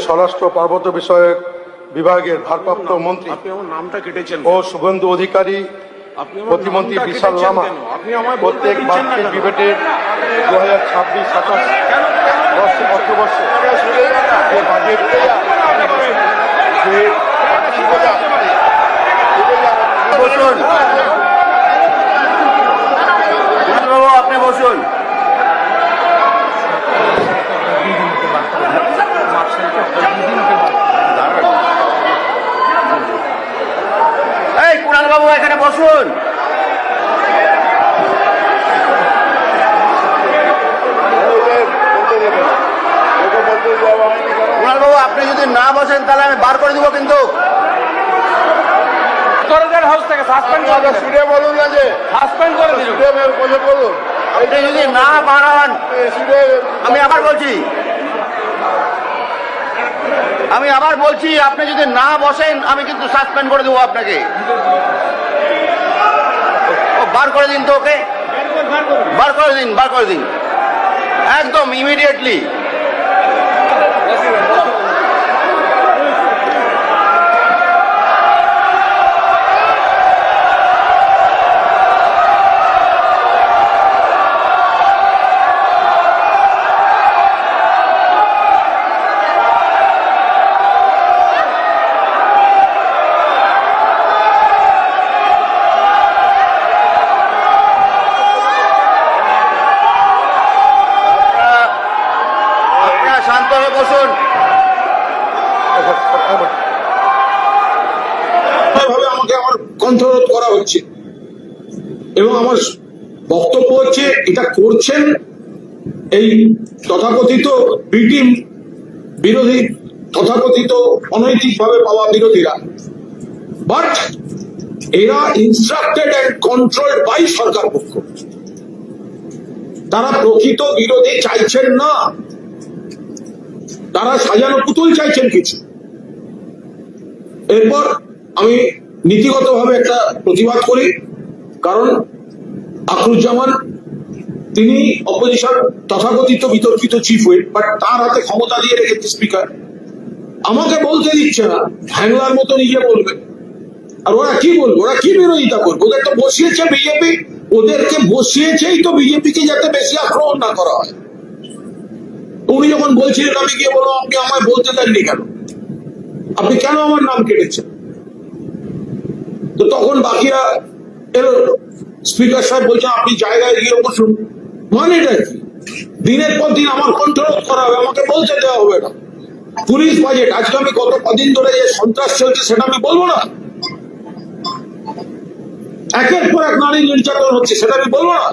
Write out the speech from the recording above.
স্বরাষ্ট্র পার্বত্য বিষয়ক বিভাগের ভারপ্রাপ্ত মন্ত্রী ও শুভেন্দু অধিকারী, প্রতিমন্ত্রী বিশাল লামা প্রত্যেক বাজেট বিবেটের 2026-27 অর্থবর্ষে যে বাজেট আপনি বসুন। এই কুণাল বাবু এখানে বসুন। কুণাল বাবু আপনি যদি না বসেন তাহলে আমি বার করে দিব কিন্তু। আপনি যদি না বাড়ান আমি আবার বলছি আপনি যদি না বসেন আমি কিন্তু সাসপেন্ড করে দেবো আপনাকে। বার করে দিন তো ওকে, বার করে দিন একদম ইমিডিয়েটলি। শান্ত হয়ে বসুন। আমাকে আমার কণ্ঠরোধ করা হচ্ছে এবং আমার বক্তব্য হচ্ছে এটা করছেন এই তথাকথিত বিটিম বিরোধী, তথাকথিত অনৈতিকভাবে পাওয়া বিরোধীরা, বাট এরা ইনস্ট্রাক্টেড অ্যান্ড কন্ট্রোলড বাই সরকার পক্ষ। তারা প্রকৃত বিরোধী চাইছেন না, তারা সাজানো পুতুল চাইছেন কিছু। এরপর আমি নীতিগতভাবে একটা প্রতিবাদ করি, কারণ আখরুজ্জামান তিনি অপোজিশন তথাকথিত বিতর্কিত চিফ হুইপ, বাট তার হাতে ক্ষমতা দিয়ে রেখেছে স্পিকার। আমাকে বলতে দিচ্ছে না, হ্যাংলার মতো নিজে বলবে। আর ওরা কি বলবে, ওরা কি বিরোধিতা করবে? ওদের তো বসিয়েছে বিজেপি, ওদেরকে বসিয়েছেই তো বিজেপিকে যাতে বেশি আক্রমণ না করা হয়। উনি যখন বলছিলেন আমি গিয়ে বলো আপনি আমায় বলতে দেননি কেন, আপনি কেন আমার নাম কেটেছেন? তো তখন বাকিরা এলো, স্পিকার সাহেব বলছেন আপনি জায়গায় গিয়ে বসুন। মানেটা কি? দিনের পর দিন আমার কন্ট্রোল করা হবে, আমাকে বলতে দেওয়া হবে না। পুলিশ বাজেট আজকে আমি গত কদিন ধরে যে সন্ত্রাস চলছে সেটা আমি বলবো না? একের পর এক নারী নির্যাতন হচ্ছে সেটা আমি বলবো না?